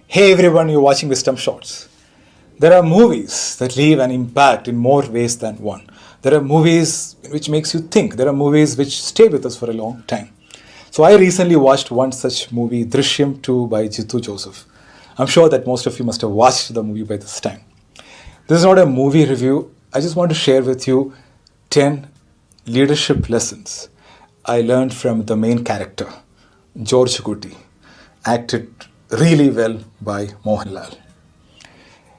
Hey everyone, you're watching Wisdom Shorts. There are movies that leave an impact in more ways than one. There are movies which makes you think. There are movies which stay with us for a long time. So I recently watched one such movie, Drishyam 2 by Jitu Joseph. I'm sure that most of you must have watched the movie by this time. This is not a movie review. I just want to share with you 10 leadership lessons I learned from the main character, George Guti, acted really well by Mohanlal.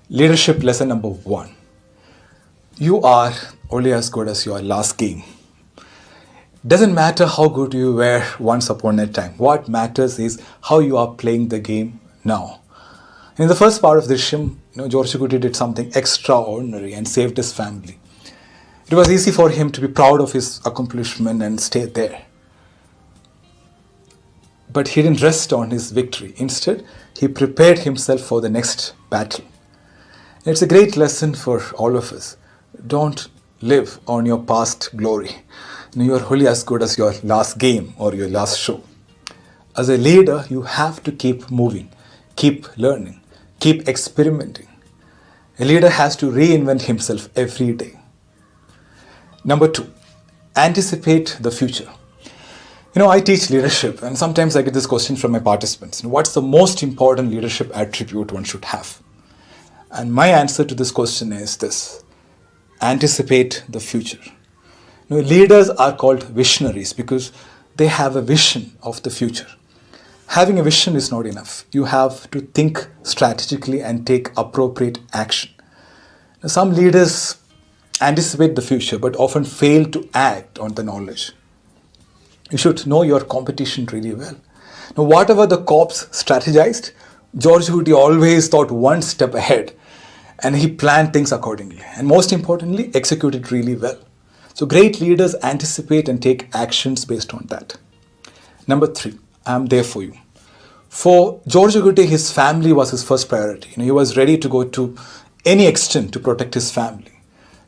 Leadership lesson number 1. You are only as good as your last game. Doesn't matter how good you were once upon a time. What matters is how you are playing the game now. In the first part of Drishyam, George Guti did something extraordinary and saved his family. It was easy for him to be proud of his accomplishment and stay there. But he didn't rest on his victory. Instead, he prepared himself for the next battle. It's a great lesson for all of us. Don't live on your past glory. You are only as good as your last game or your last show. As a leader, you have to keep moving, keep learning, keep experimenting. A leader has to reinvent himself every day. Number 2, anticipate the future. I teach leadership, and sometimes I get this question from my participants. What's the most important leadership attribute one should have? And my answer to this question is this: anticipate the future. Leaders are called visionaries because they have a vision of the future. Having a vision is not enough. You have to think strategically and take appropriate action. Some leaders anticipate the future but often fail to act on the knowledge. You should know your competition really well. Now, whatever the cops strategized, George Guti always thought one step ahead and he planned things accordingly. And most importantly, executed really well. So great leaders anticipate and take actions based on that. Number 3, I'm there for you. For George Guti, his family was his first priority. He was ready to go to any extent to protect his family.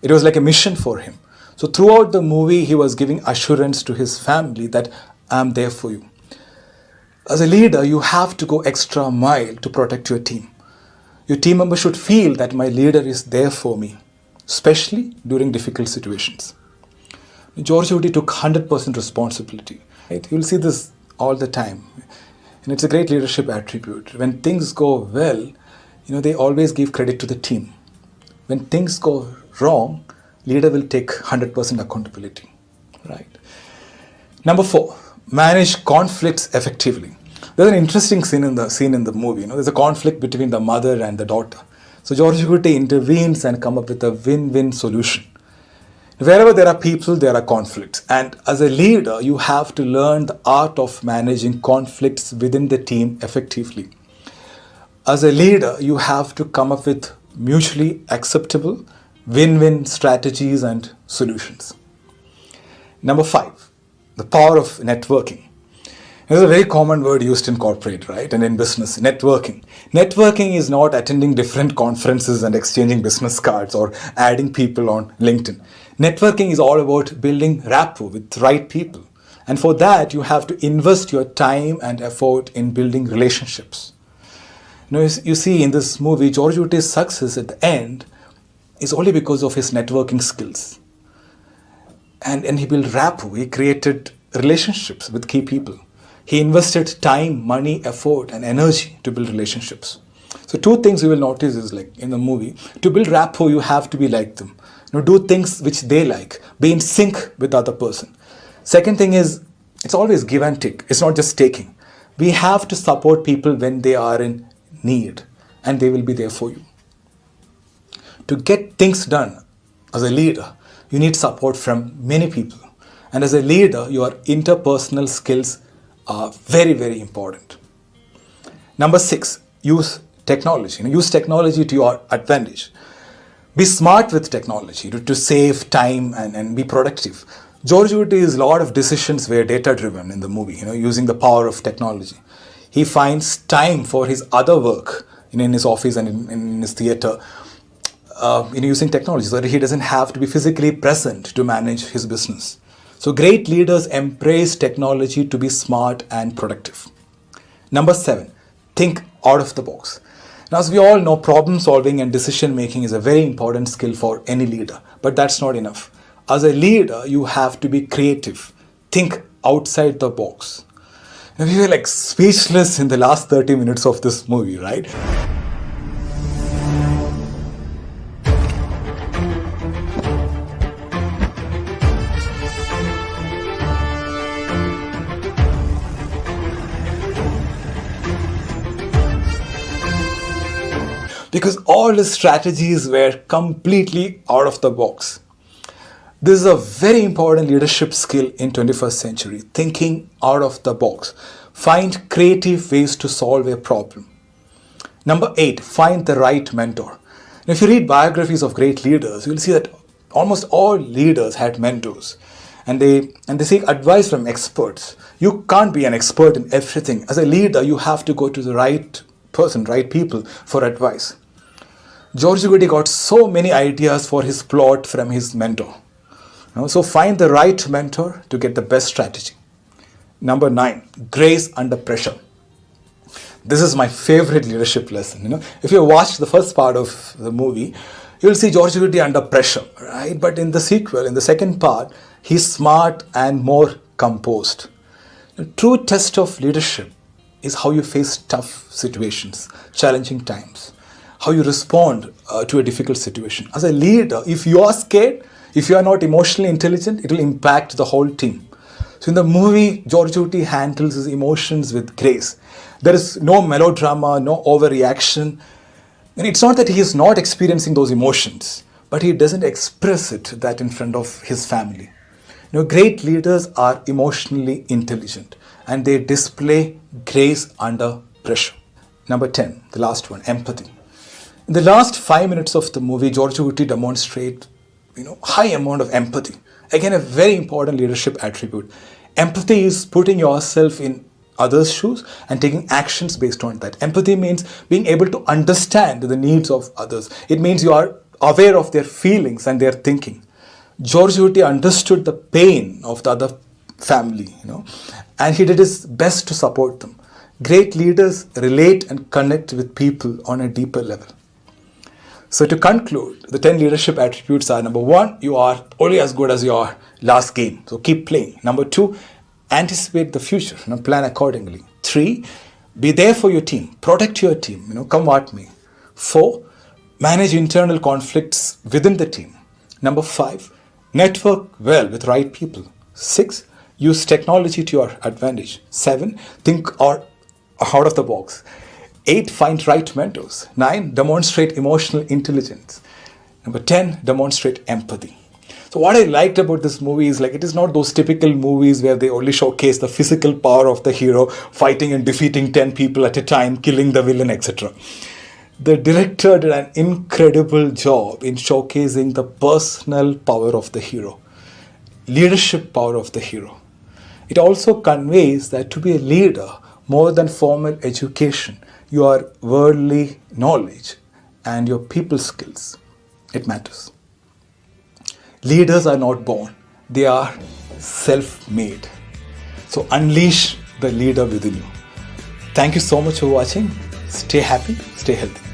It was like a mission for him. So throughout the movie, he was giving assurance to his family that I'm there for you. As a leader, you have to go extra mile to protect your team. Your team members should feel that my leader is there for me, especially during difficult situations. George Guti took 100% responsibility. Right? You'll see this all the time. And it's a great leadership attribute. When things go well, they always give credit to the team. When things go wrong, leader will take 100% accountability, right? Number 4, manage conflicts effectively. There's an interesting scene in the movie. There's a conflict between the mother and the daughter. So George Guti intervenes and come up with a win-win solution. Wherever there are people, there are conflicts. And as a leader, you have to learn the art of managing conflicts within the team effectively. As a leader, you have to come up with mutually acceptable win-win strategies and solutions. Number 5, the power of networking. It's a very common word used in corporate, right? And in business, networking. Networking is not attending different conferences and exchanging business cards or adding people on LinkedIn. Networking is all about building rapport with right people. And for that, you have to invest your time and effort in building relationships. You see in this movie, George Guti's success at the end is only because of his networking skills. And he built rapport. He created relationships with key people. He invested time, money, effort, and energy to build relationships. So 2 things you will notice is like in the movie, to build rapport, you have to be like them. Do things which they like. Be in sync with the other person. Second thing is, it's always give and take. It's not just taking. We have to support people when they are in need, and they will be there for you. To get things done as a leader, you need support from many people. And as a leader, your interpersonal skills are very, very important. Number 6, use technology. Use technology to your advantage. Be smart with technology to save time and be productive. George Guti's lot of decisions were data-driven in the movie, using the power of technology. He finds time for his other work in his office and in his theater, using technology so that he doesn't have to be physically present to manage his business. So great leaders embrace technology to be smart and productive. Number 7, think out of the box. Now, as we all know, problem solving and decision making is a very important skill for any leader, but that's not enough. As a leader, you have to be creative, think outside the box. Now, we were like speechless in the last 30 minutes of this movie, right? Because all his strategies were completely out of the box. This is a very important leadership skill in 21st century, thinking out of the box. Find creative ways to solve a problem. Number 8, find the right mentor. Now, if you read biographies of great leaders, you'll see that almost all leaders had mentors. And they seek advice from experts. You can't be an expert in everything. As a leader, you have to go to the right person, right people for advice. George Goody got so many ideas for his plot from his mentor. So find the right mentor to get the best strategy. Number 9, grace under pressure. This is my favorite leadership lesson. If you watched the first part of the movie, you'll see George Goody under pressure, right? But in the sequel, in the second part, he's smart and more composed. The true test of leadership is how you face tough situations, challenging times, how you respond to a difficult situation. As a leader, if you are scared, if you are not emotionally intelligent, it will impact the whole team. So in the movie, George Goody handles his emotions with grace. There is no melodrama, no overreaction. And it's not that he is not experiencing those emotions, but he doesn't express that in front of his family. Great leaders are emotionally intelligent and they display grace under pressure. Number 10, the last one, empathy. In the last 5 minutes of the movie, George Goody demonstrates high amount of empathy. Again, a very important leadership attribute. Empathy is putting yourself in others' shoes and taking actions based on that. Empathy means being able to understand the needs of others. It means you are aware of their feelings and their thinking. George Goody understood the pain of the other family, and he did his best to support them. Great leaders relate and connect with people on a deeper level. So to conclude, the 10 leadership attributes are: number 1, you are only as good as your last game. So keep playing. Number 2, anticipate the future. Plan accordingly. 3, be there for your team. Protect your team. Come what may. 4, manage internal conflicts within the team. Number 5, network well with right people. 6, use technology to your advantage. 7, think out of the box. 8, find right mentors. 9, demonstrate emotional intelligence. Number 10, demonstrate empathy. So what I liked about this movie is it is not those typical movies where they only showcase the physical power of the hero fighting and defeating 10 people at a time, killing the villain, etc. The director did an incredible job in showcasing the personal power of the hero, leadership power of the hero. It also conveys that to be a leader, more than formal education, your worldly knowledge and your people skills, it matters. Leaders are not born, they are self-made. So unleash the leader within you. Thank you so much for watching. Stay happy, stay healthy.